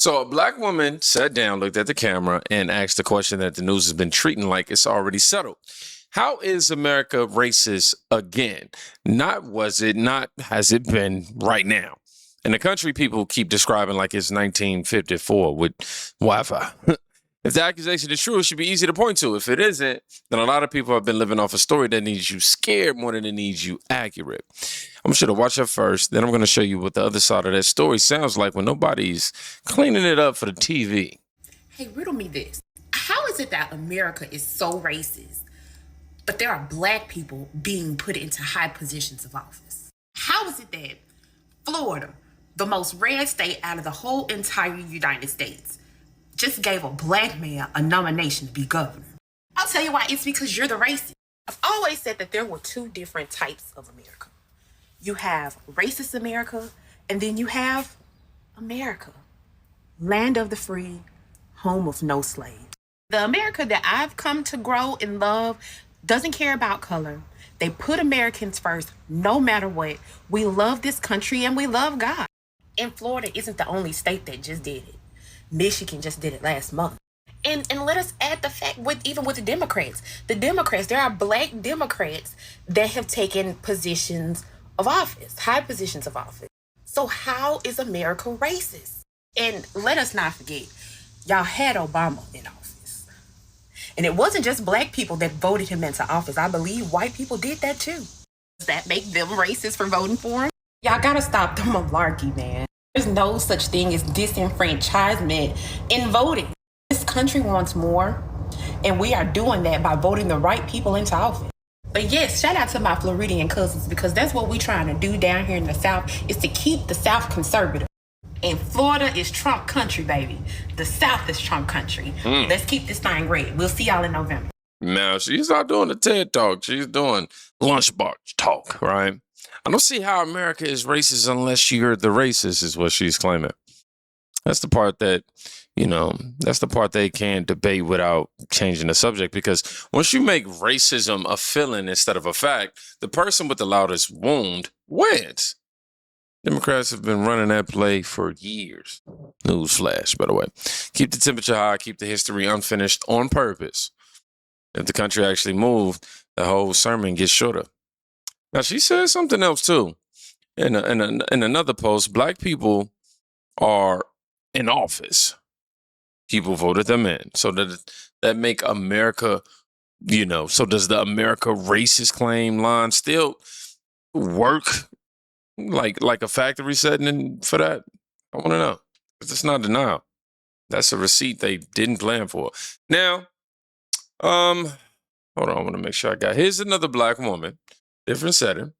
So a black woman sat down, looked at the camera, and asked a question that the news has been treating like it's already settled. How is America racist again? Not was it, not has it been right now. In the country, people keep describing like it's 1954 with Wi-Fi. If the accusation is true, it should be easy to point to. If it isn't, then a lot of people have been living off a story that needs you scared more than it needs you accurate. I'm sure to watch it first, then I'm going to show you what the other side of that story sounds like when nobody's cleaning it up for the TV. Hey, riddle me this. How is it that America is so racist, but there are black people being put into high positions of office? How is it that Florida, the most red state out of the whole entire United States, just gave a black man a nomination to be governor? I'll tell you why. It's because you're the racist. I've always said that there were two different types of America. You have racist America, and then you have America, land of the free, home of no slaves. The America that I've come to grow and love doesn't care about color. They put Americans first, no matter what. We love this country and we love God. And Florida isn't the only state that just did it. Michigan just did it last month. And let us add the fact even with the Democrats. The Democrats, there are black Democrats that have taken positions of office, high positions of office. So how is America racist? And let us not forget, y'all had Obama in office. And it wasn't just black people that voted him into office. I believe white people did that too. Does that make them racist for voting for him? Y'all gotta stop the malarkey, man. There's no such thing as disenfranchisement in voting. This country wants more, and we are doing that by voting the right people into office. But yes, shout out to my Floridian cousins, because that's what we're trying to do down here in the South, is to keep the South conservative. And Florida is Trump country, baby. The South is Trump country. Let's keep this thing red. We'll see y'all in November. Now, she's not doing the TED Talk. She's doing lunchbox talk, right? I don't see how America is racist unless you're the racist, is what she's claiming. That's the part that, that's the part they can't debate without changing the subject, because once you make racism a feeling instead of a fact, the person with the loudest wound wins. Democrats have been running that play for years. Newsflash, by the way. Keep the temperature high, keep the history unfinished on purpose. If the country actually moved, the whole sermon gets shorter. Now, she said something else, too. In another post, black people are in office. People voted them in. So that make America, so does the America racist claim line still work like a factory setting for that? I want to know. Because it's not denial. That's a receipt they didn't plan for. Now, hold on. I want to make sure I got. Here's another black woman. Different setting,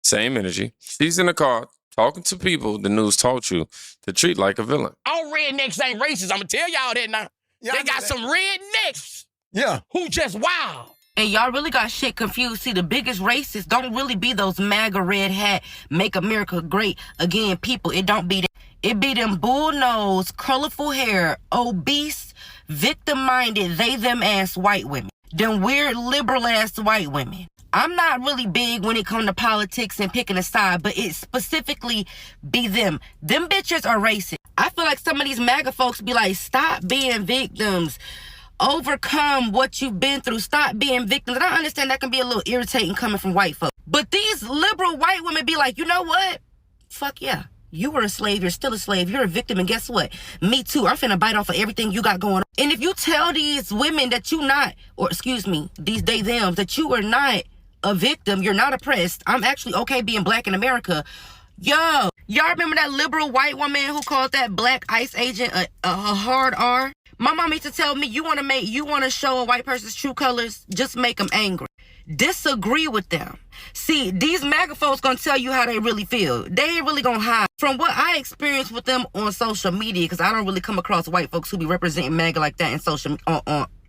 same energy. She's in the car talking to people the news taught you to treat like a villain. All rednecks ain't racist. I'm going to tell y'all that now. Yeah, they got some rednecks. Yeah. Who just wild. And y'all really got shit confused. See, the biggest racists don't really be those MAGA red hat, make America great again people. It don't be that. It be them bull-nosed, colorful hair, obese, victim-minded, they-them ass white women. Them weird liberal ass white women. I'm not really big when it comes to politics and picking a side, but it specifically be them. Them bitches are racist. I feel like some of these MAGA folks be like, stop being victims. Overcome what you've been through. Stop being victims. And I understand that can be a little irritating coming from white folks. But these liberal white women be like, you know what? Fuck yeah. You were a slave. You're still a slave. You're a victim. And guess what? Me too. I'm finna bite off of everything you got going on. And if you tell these women that you not, or excuse me, these they thems, that you are not a victim, you're not oppressed, I'm actually okay being black in America. Yo, y'all remember that liberal white woman who called that black ICE agent a hard R? My mom used to tell me, you want to show a white person's true colors, just make them angry. Disagree with them. See, these MAGA folks gonna tell you how they really feel. They ain't really gonna hide. From what I experienced with them on social media, because I don't really come across white folks who be representing MAGA like that in social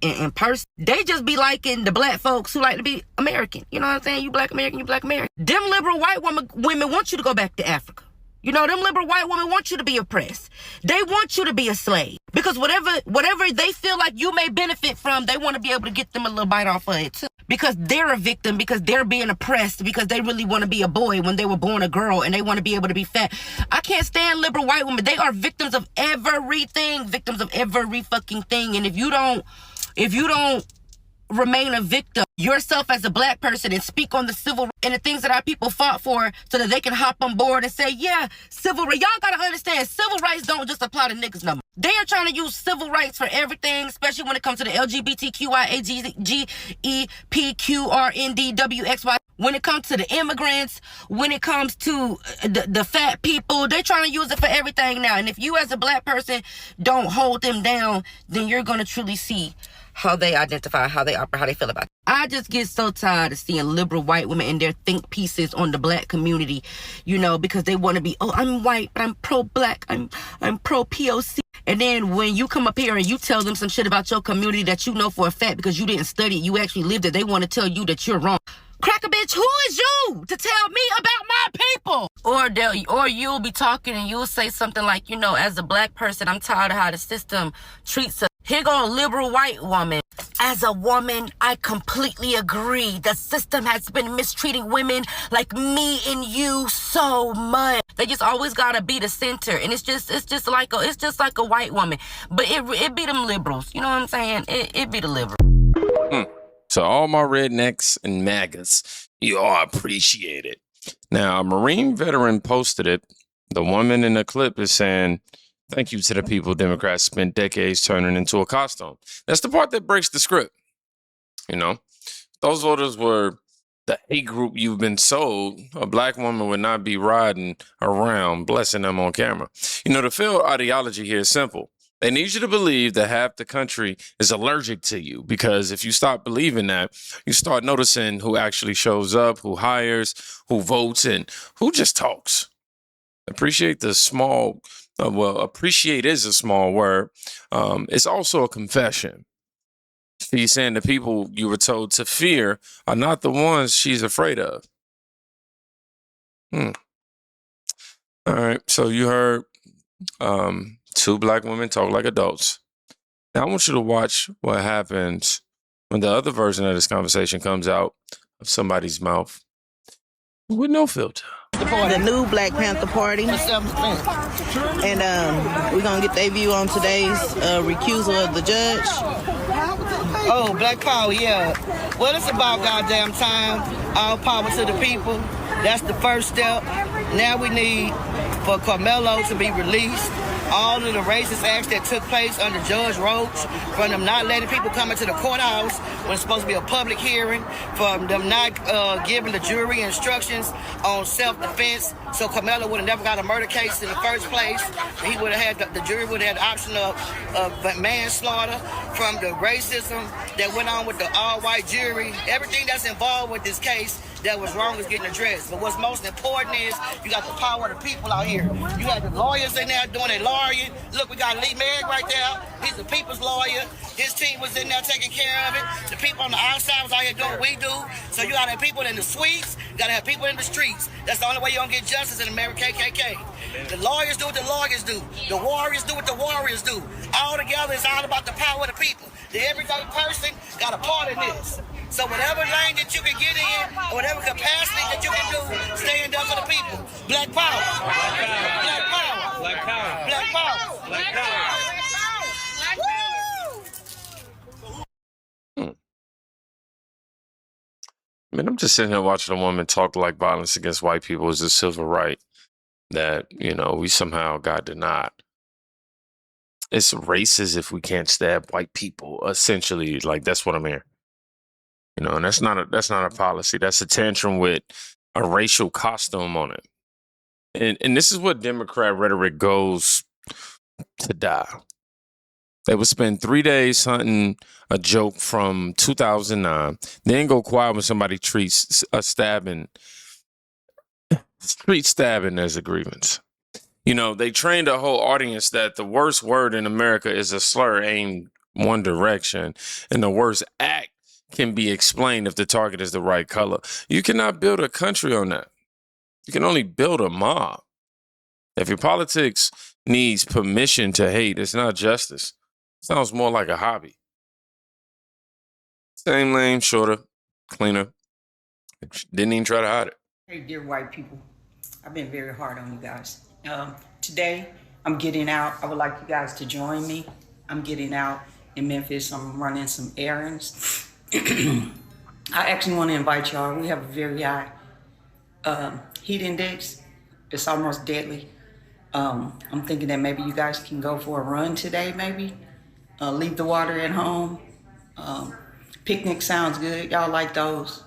in person. They just be liking the black folks who like to be American. You know what I'm saying? You black American, you black American. Them liberal white women want you to go back to Africa. You know, them liberal white women want you to be oppressed. They want you to be a slave. Because whatever they feel like you may benefit from, they want to be able to get them a little bite off of it too. Because they're a victim, because they're being oppressed, because they really want to be a boy when they were born a girl, and they want to be able to be fat. I can't stand liberal white women. They are victims of everything, victims of every fucking thing. And if you don't remain a victim yourself as a black person and speak on the civil and the things that our people fought for so that they can hop on board and say, yeah, civil rights. Y'all gotta understand, civil rights don't just apply to niggas no more. They are trying to use civil rights for everything, especially when it comes to the LGBTQIAGEPQRNDWXY. When it comes to the immigrants, when it comes to the fat people, they're trying to use it for everything now. And if you as a black person don't hold them down, then you're going to truly see how they identify, how they operate, how they feel about it. I just get so tired of seeing liberal white women in their think pieces on the black community, you know, because they want to be, oh, I'm white, but I'm pro-black, I'm pro-POC. And then when you come up here and you tell them some shit about your community that you know for a fact because you didn't study it, you actually lived it, they want to tell you that you're wrong. Cracker bitch, who is you to tell me about my people? Or you'll be talking and you'll say something like, you know, as a black person, I'm tired of how the system treats us. Here go a liberal white woman. As a woman, I completely agree. The system has been mistreating women like me and you so much. They just always gotta be the center, and it's just like a white woman. But it be them liberals. You know what I'm saying? It be the liberals. So all my rednecks and MAGAs, you all appreciate it. Now, a Marine veteran posted it. The woman in the clip is saying, thank you to the people Democrats spent decades turning into a costume. That's the part that breaks the script. You know, those voters were the hate group you've been sold. A black woman would not be riding around blessing them on camera. You know, the failed ideology here is simple. They need you to believe that half the country is allergic to you, because if you stop believing that, you start noticing who actually shows up, who hires, who votes, and who just talks. Appreciate the small, appreciate is a small word. It's also a confession. She's saying the people you were told to fear are not the ones she's afraid of. All right, so you heard two black women talk like adults. Now I want you to watch what happens when the other version of this conversation comes out of somebody's mouth with no filter. The new Black Panther Party. And we're going to get their view on today's recusal of the judge. Oh, Black Power, yeah. Well, it's about goddamn time. All power to the people. That's the first step. Now we need for Carmelo to be released. All of the racist acts that took place under Judge Roach, from them not letting people come into the courthouse when it's supposed to be a public hearing, from them not giving the jury instructions on self-defense, so Carmelo would have never got a murder case in the first place. He would have had the jury would have had the option of manslaughter, from the racism that went on with the all-white jury. Everything that's involved with this case that was wrong is getting addressed. But what's most important is you got the power of the people out here. You got the lawyers in there doing their lawyering. Look, we got Lee Merrick right there. He's the people's lawyer. His team was in there taking care of it. The people on the outside was out here doing what we do. So you got to have people in the suites. You got to have people in the streets. That's the only way you're going to get justice in America, KKK. The lawyers do what the lawyers do. The warriors do what the warriors do. All together, it's all about the power of the people. The everyday person got a part in this. So whatever lane that you can get in, or whatever capacity that you can do, stand up for the people. Black power. Black power. Black power. Black power. Black power. I mean, I'm just sitting here watching a woman talk like violence against white people is a civil right that, you know, we somehow got denied. It's racist if we can't stab white people, essentially. Like, that's what I'm hearing. You know, and that's not a policy. That's a tantrum with a racial costume on it. And this is what Democrat rhetoric goes to die. They would spend 3 days hunting a joke from 2009, then go quiet when somebody treats stabbing as a grievance. You know, they trained a whole audience that the worst word in America is a slur aimed one direction, and the worst act can be explained if the target is the right color. You cannot build a country on that. You can only build a mob. If your politics needs permission to hate, it's not justice. It sounds more like a hobby. Same lane, shorter, cleaner. Didn't even try to hide it. Hey, dear white people, I've been very hard on you guys. Today, I'm getting out. I would like you guys to join me. I'm getting out in Memphis. I'm running some errands. I actually want to invite y'all. We have a very high heat index. It's almost deadly. I'm thinking that maybe you guys can go for a run today, maybe. Leave the water at home. Picnic sounds good. Y'all like those?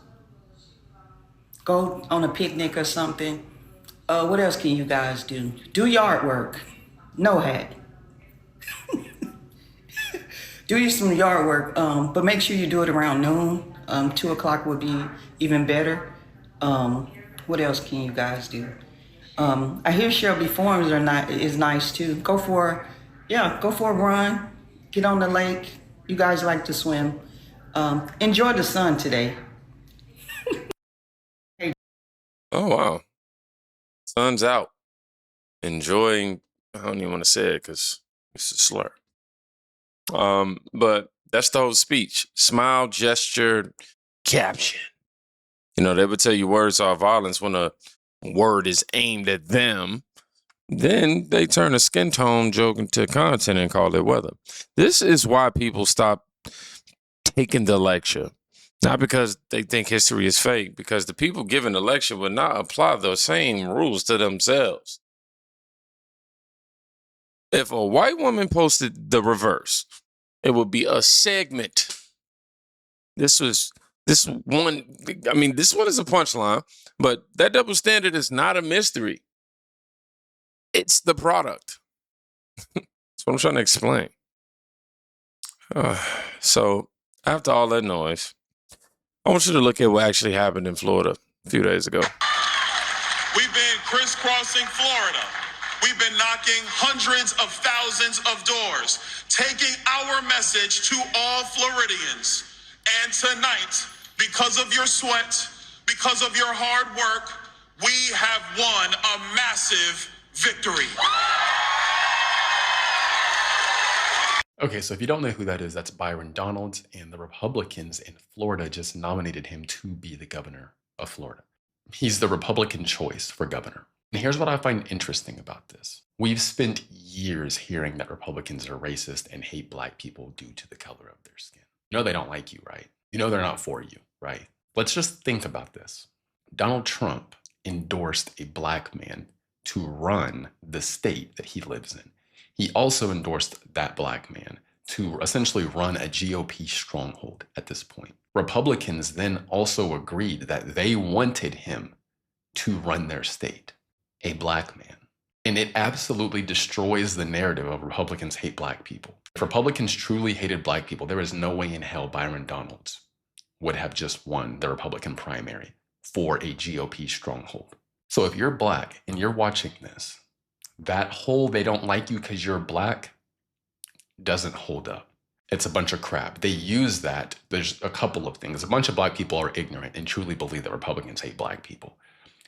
Go on a picnic or something. What else can you guys do? Do yard work. No hat. Do you some yard work, but make sure you do it around noon. 2 o'clock would be even better. What else can you guys do? I hear Shelby Farms is nice too. Go for a run. Get on the lake. You guys like to swim. Enjoy the sun today. Oh, wow. Sun's out. Enjoying, I don't even want to say it because it's a slur. But that's the whole speech. Smile, gesture, caption. You know, they would tell you words are violence when a word is aimed at them. Then they turn a skin tone joke into content and call it weather. This is why people stop taking the lecture. Not because they think history is fake, because the people giving the lecture would not apply those same rules to themselves. If a white woman posted the reverse, it would be a segment. This one is a punchline, but that double standard is not a mystery. It's the product. That's what I'm trying to explain. So after all that noise, I want you to look at what actually happened in Florida a few days ago. We've been crisscrossing Florida. We've been knocking hundreds of thousands of doors, taking our message to all Floridians. And tonight, because of your sweat, because of your hard work, we have won a massive victory. Okay, so if you don't know who that is, that's Byron Donalds, and the Republicans in Florida just nominated him to be the governor of Florida. He's the Republican choice for governor. And here's what I find interesting about this. We've spent years hearing that Republicans are racist and hate black people due to the color of their skin. You know they don't like you, right? You know they're not for you, right? Let's just think about this. Donald Trump endorsed a black man to run the state that he lives in. He also endorsed that black man to essentially run a GOP stronghold at this point. Republicans then also agreed that they wanted him to run their state, a black man. And it absolutely destroys the narrative of Republicans hate black people. If Republicans truly hated black people, there is no way in hell Byron Donalds would have just won the Republican primary for a GOP stronghold. So if you're black and you're watching this, that whole they don't like you because you're black doesn't hold up. It's a bunch of crap. They use that. There's a couple of things. A bunch of black people are ignorant and truly believe that Republicans hate black people.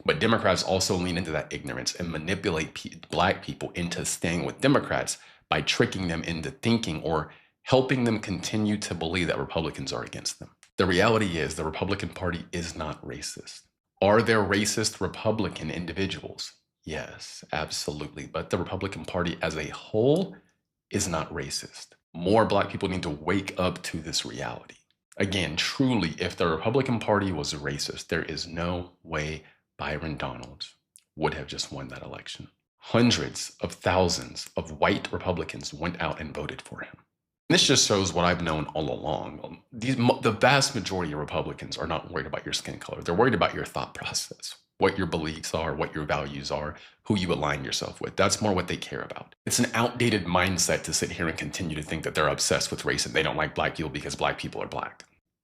But Democrats also lean into that ignorance and manipulate black people into staying with Democrats by tricking them into thinking or helping them continue to believe that Republicans are against them. The reality is the Republican Party is not racist. Are there racist Republican individuals? Yes, absolutely. But the Republican Party as a whole is not racist. More black people need to wake up to this reality. Again, truly, if the Republican Party was racist, there is no way Byron Donalds would have just won that election. Hundreds of thousands of white Republicans went out and voted for him. And this just shows what I've known all along. The vast majority of Republicans are not worried about your skin color. They're worried about your thought process, what your beliefs are, what your values are, who you align yourself with. That's more what they care about. It's an outdated mindset to sit here and continue to think that they're obsessed with race and they don't like black people because black people are black.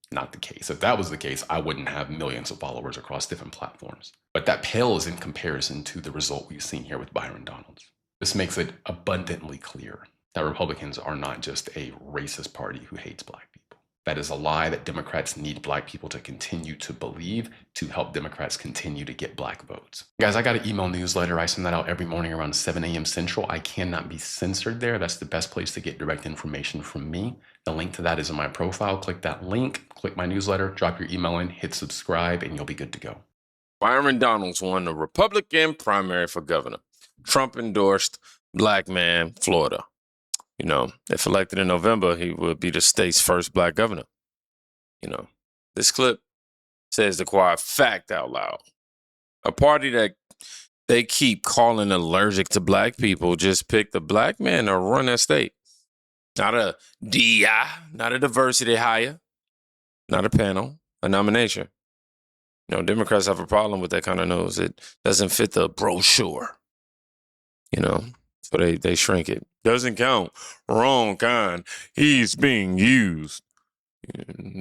Not the case. If that was the case, I wouldn't have millions of followers across different platforms. But that pales in comparison to the result we've seen here with Byron Donalds. This makes it abundantly clear that Republicans are not just a racist party who hates black people. That is a lie that Democrats need black people to continue to believe to help Democrats continue to get black votes. Guys, I got an email newsletter. I send that out every morning around 7 a.m. Central. I cannot be censored there. That's the best place to get direct information from me. The link to that is in my profile. Click that link, click my newsletter, drop your email in, hit subscribe, and you'll be good to go. Byron Donalds won the Republican primary for governor. Trump endorsed black man, Florida. You know, if elected in November, he would be the state's first black governor. You know, this clip says the quiet fact out loud. A party that they keep calling allergic to black people just picked a black man to run that state. Not a DI, not a diversity hire, not a panel, a nomination. You know, Democrats have a problem with that kind of news. It doesn't fit the brochure. You know, so they shrink it. Doesn't count. Wrong kind. He's being used.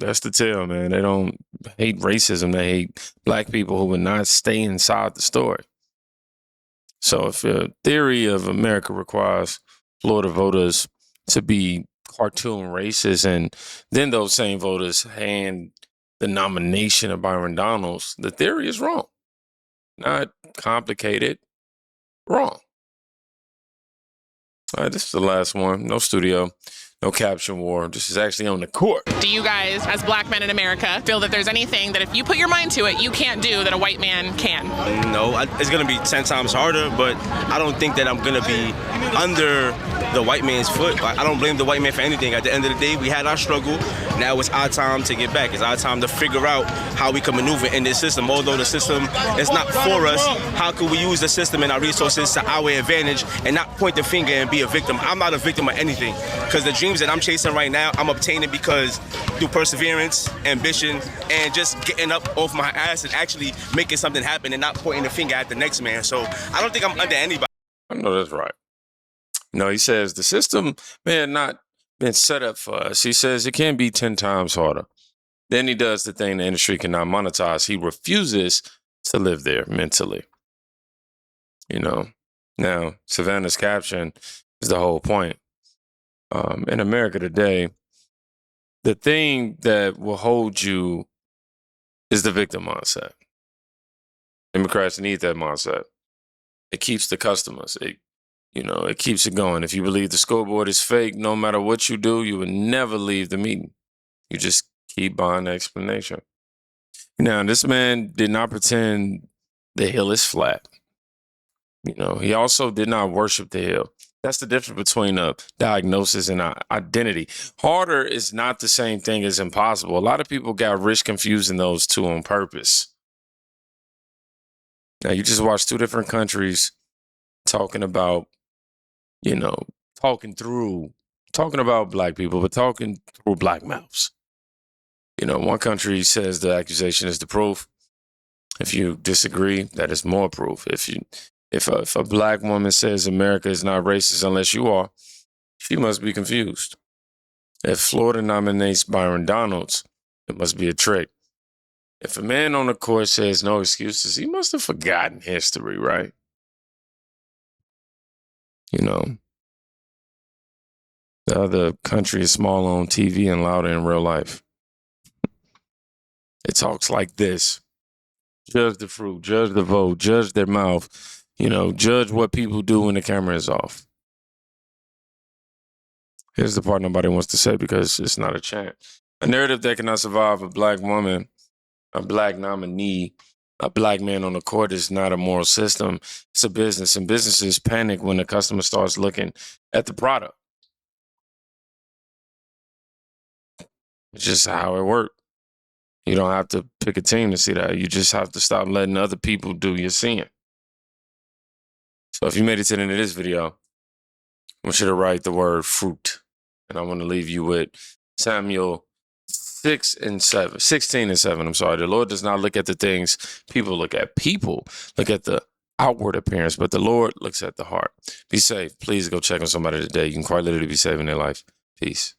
That's the tell, man. They don't hate racism. They hate black people who would not stay inside the story. So if the theory of America requires Florida voters to be cartoon racist, and then those same voters hand the nomination of Byron Donalds, the theory is wrong. Not complicated, wrong. All right, this is the last one. No studio, no caption war. This is actually on the court. Do you guys, as black men in America, feel that there's anything that if you put your mind to it, you can't do that a white man can? No, it's going to be 10 times harder, but I don't think that I'm going to be under the white man's foot. I don't blame the white man for anything. At the end of the day, we had our struggle. Now it's our time to get back. It's our time to figure out how we can maneuver in this system. Although the system is not for us, how can we use the system and our resources to our advantage and not point the finger and be a victim? I'm not a victim of anything, because the dreams that I'm chasing right now, I'm obtaining because through perseverance, ambition, and just getting up off my ass and actually making something happen and not pointing the finger at the next man. So I don't think I'm under anybody. I know that's right. No, he says the system may have not been set up for us. He says it can be 10 times harder. Then he does the thing the industry cannot monetize. He refuses to live there mentally. You know, now Savannah's caption is the whole point. In America today, the thing that will hold you is the victim mindset. Democrats need that mindset. It keeps the customers. It keeps it going. If you believe the scoreboard is fake, no matter what you do, you will never leave the meeting. You just keep buying the explanation. Now, this man did not pretend the hill is flat. He also did not worship the hill. That's the difference between a diagnosis and identity. Harder is not the same thing as impossible. A lot of people got rich confusing those two on purpose. Now, you just watch two different countries talking about, talking about black people, but talking through black mouths. One country says the accusation is the proof. If you disagree, that is more proof. If a black woman says America is not racist unless you are, she must be confused. If Florida nominates Byron Donalds, it must be a trick. If a man on the court says no excuses, he must have forgotten history, right? The other country is small on TV and louder in real life. It talks like this. Judge the fruit, judge the vote, judge their mouth, judge what people do when the camera is off. Here's the part nobody wants to say because it's not a chant. A narrative that cannot survive a black woman, a black nominee, a black man on the court is not a moral system. It's a business, and businesses panic when the customer starts looking at the product. It's just how it works. You don't have to pick a team to see that. You just have to stop letting other people do your seeing. So if you made it to the end of this video, I want you to write the word fruit. And I want to leave you with Samuel 16 and 7. The Lord does not look at the things people look at. People look at the outward appearance, but the Lord looks at the heart. Be safe. Please go check on somebody today. You can quite literally be saving their life. Peace.